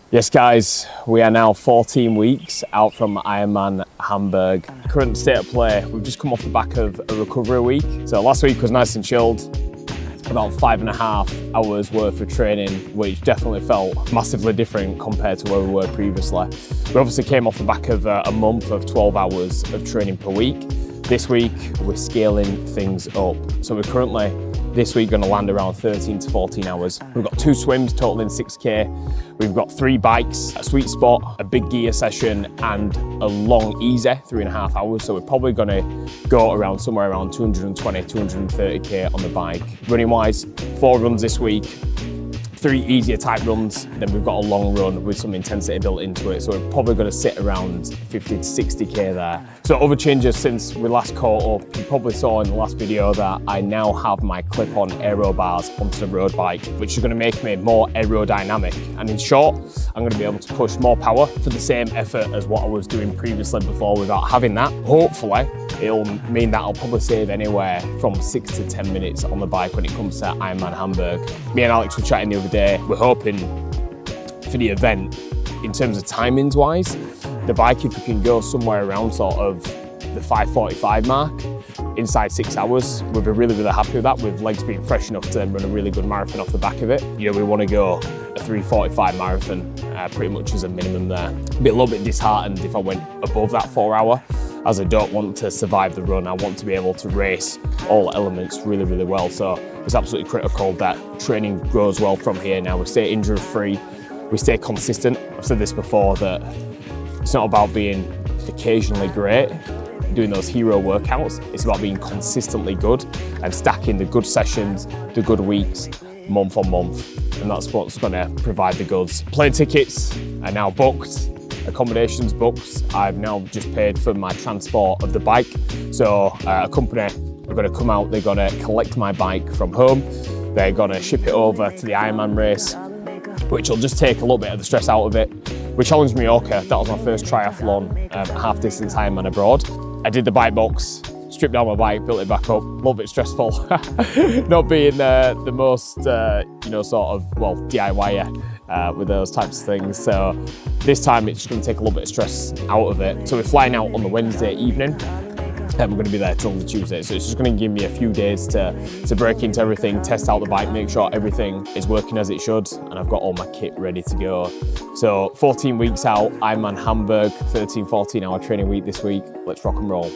Yes guys, we are now 14 weeks out from Ironman Hamburg. Current state of play, we've just come off the back of a recovery week. So last week was nice and chilled, about 5.5 hours worth of training, which definitely felt massively different compared to where we were previously. We obviously came off the back of a month of 12 hours of training per week. This week, we're scaling things up. So we're currently, this week, going to land around 13 to 14 hours. We've got 2 swims totaling 6K. We've got 3 bikes, a sweet spot, a big gear session, and a long easy 3.5 hours. So we're probably going to go around somewhere around 220, 230K on the bike. Running wise, 4 runs this week, 3 easier type runs, then we've got a long run with some intensity built into it. So we're probably going to sit around 50 to 60K there. So other changes since we last caught up, you probably saw in the last video that I now have my clip-on aero bars onto the road bike, which is going to make me more aerodynamic. And in short, I'm going to be able to push more power for the same effort as what I was doing previously before without having that. Hopefully, it'll mean that I'll probably save anywhere from 6 to 10 minutes on the bike when it comes to Ironman Hamburg. Me and Alex were chatting the other day. We're hoping for the event, in terms of timings wise, the bike, if we can go somewhere around sort of the 5:45 mark, inside 6 hours, we'll be really, really happy with that, with legs being fresh enough to then run a really good marathon off the back of it. You know, we want to go a 3:45 marathon pretty much as a minimum there. Be a little bit disheartened if I went above that 4 hour, as I don't want to survive the run. I want to be able to race all elements really, really well. So it's absolutely critical that training goes well from here now. We stay injury free, we stay consistent. I've said this before, that it's not about being occasionally great, doing those hero workouts. It's about being consistently good and stacking the good sessions, the good weeks, month on month. And that's what's gonna provide the goods. Plane tickets are now booked. Accommodations booked. I've now just paid for my transport of the bike. So a company are going to come out, they're going to collect my bike from home. They're going to ship it over to the Ironman race, which will just take a little bit of the stress out of it. We challenged Mallorca. That was my first triathlon, half distance Ironman abroad. I did the bike box, stripped down my bike, built it back up. A little bit stressful, not being the most, sort of, DIY-er. With those types of things. So this time it's just going to take a little bit of stress out of it. So we're flying out on the Wednesday evening and we're going to be there till the Tuesday. So it's just going to give me a few days to break into everything, test out the bike, make sure everything is working as it should, and I've got all my kit ready to go. So 14 weeks out, I'm on Hamburg, 13, 14 hour training week this week. Let's rock and roll.